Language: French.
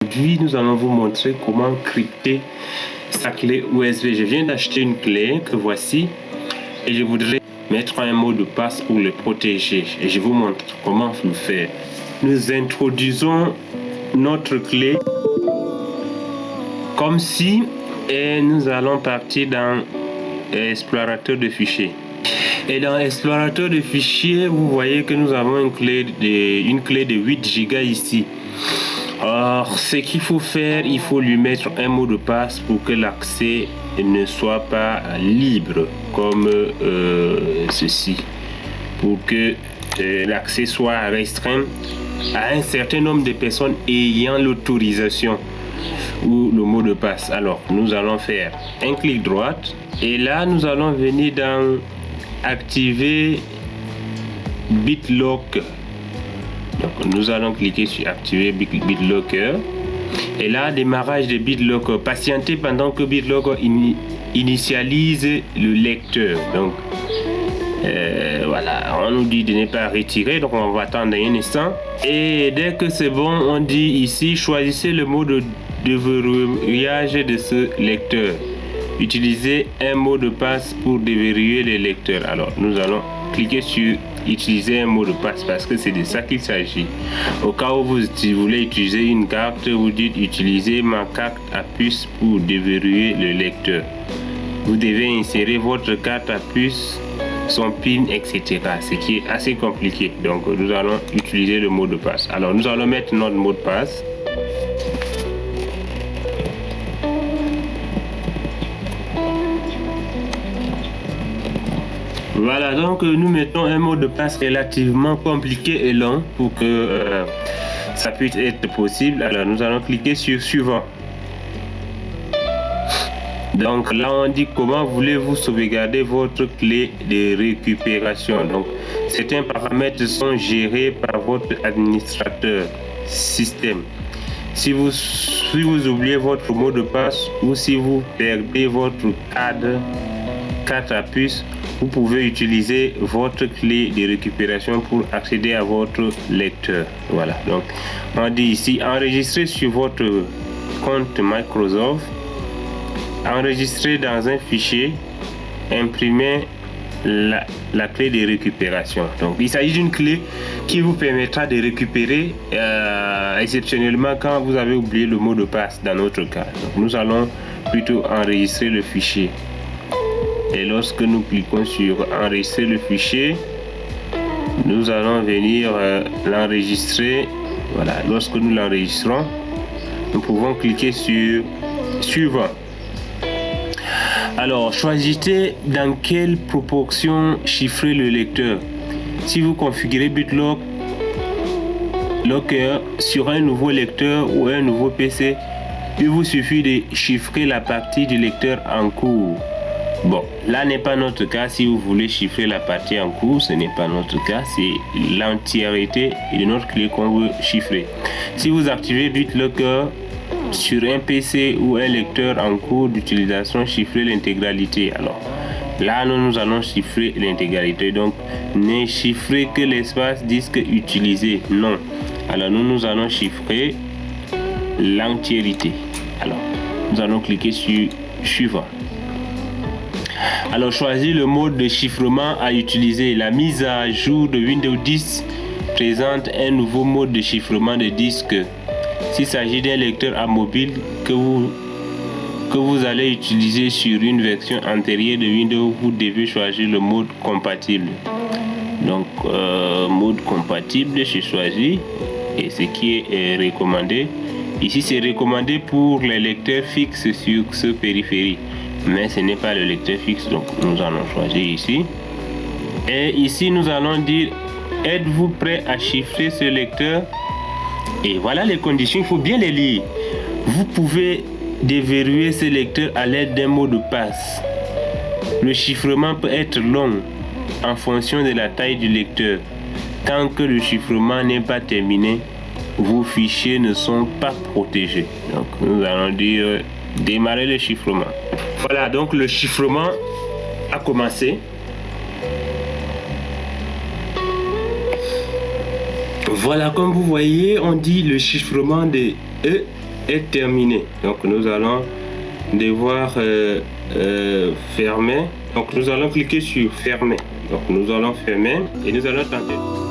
Aujourd'hui, nous allons vous montrer comment crypter sa clé USB. Je viens d'acheter une clé que voici et je voudrais mettre un mot de passe pour le protéger. Et je vous montre comment le faire. Nous introduisons notre clé comme si nous allons partir dans l'explorateur de fichiers. Et dans l'explorateur de fichiers, vous voyez que nous avons une clé de 8 Go ici. Or, ce qu'il faut faire, il faut lui mettre un mot de passe pour que l'accès ne soit pas libre, comme ceci, pour que l'accès soit restreint à un certain nombre de personnes ayant l'autorisation ou le mot de passe. Alors, nous allons faire un clic droit et là, nous allons venir dans activer BitLocker. Donc, nous allons cliquer sur activer BitLocker et là, démarrage de BitLocker. Patientez pendant que BitLocker initialise le lecteur. Donc voilà, on nous dit de ne pas retirer, donc on va attendre un instant et dès que c'est bon, on dit ici choisissez le mot de verrouillage de ce lecteur. Utilisez un mot de passe pour déverrouiller le lecteur. Alors nous allons cliquer sur utiliser un mot de passe parce que c'est de ça qu'il s'agit. Au cas où vous voulez utiliser une carte, vous dites utiliser ma carte à puce pour déverrouiller le lecteur. Vous devez insérer votre carte à puce, son PIN, etc. Ce qui est assez compliqué. Donc nous allons utiliser le mot de passe. Alors nous allons mettre notre mot de passe. Voilà, donc nous mettons un mot de passe relativement compliqué et long pour que ça puisse être possible. Alors nous allons cliquer sur suivant. Donc là on dit comment voulez-vous sauvegarder votre clé de récupération. Donc certains paramètres sont gérés par votre administrateur système. Si vous oubliez votre mot de passe ou si vous perdez votre carte à puce, vous pouvez utiliser votre clé de récupération pour accéder à votre lecteur. Voilà, donc on dit ici enregistrer sur votre compte Microsoft, enregistrer dans un fichier, imprimer la clé de récupération. Donc il s'agit d'une clé qui vous permettra de récupérer exceptionnellement quand vous avez oublié le mot de passe dans notre cas. Donc nous allons plutôt enregistrer le fichier. Et lorsque nous cliquons sur enregistrer le fichier, nous allons venir l'enregistrer. Voilà, lorsque nous l'enregistrons, nous pouvons cliquer sur suivant. Alors, choisissez dans quelle proportion chiffrer le lecteur. Si vous configurez BitLocker sur un nouveau lecteur ou un nouveau PC, il vous suffit de chiffrer la partie du lecteur en cours. Bon, là n'est pas notre cas. Si vous voulez chiffrer la partie en cours, ce n'est pas notre cas. C'est l'entièreté de notre clé qu'on veut chiffrer. Si vous activez BitLocker sur un PC ou un lecteur en cours d'utilisation, chiffrer l'intégralité. Alors là, nous allons chiffrer l'intégralité. Donc, ne chiffrez que l'espace disque utilisé. Non. Alors, nous allons chiffrer l'entièreté. Alors, nous allons cliquer sur suivant. Alors choisir le mode de chiffrement à utiliser. La mise à jour de Windows 10 présente un nouveau mode de chiffrement de disque. S'il s'agit d'un lecteur à mobile que vous allez utiliser sur une version antérieure de Windows, vous devez choisir le mode compatible. Donc mode compatible, j'ai choisi et ce qui est recommandé. Ici c'est recommandé pour les lecteurs fixes sur ce périphérique. Mais ce n'est pas le lecteur fixe, donc nous allons choisir ici. Et ici nous allons dire êtes-vous prêt à chiffrer ce lecteur? Et voilà les conditions, il faut bien les lire. Vous pouvez déverrouiller ce lecteur à l'aide d'un mot de passe. Le chiffrement peut être long en fonction de la taille du lecteur. Tant que le chiffrement n'est pas terminé, vos fichiers ne sont pas protégés. Donc nous allons dire démarrer le chiffrement. Voilà, donc le chiffrement a commencé. Voilà, comme vous voyez, on dit le chiffrement de est terminé. Donc nous allons devoir fermer. Donc nous allons cliquer sur fermer. Donc nous allons fermer et nous allons tenter.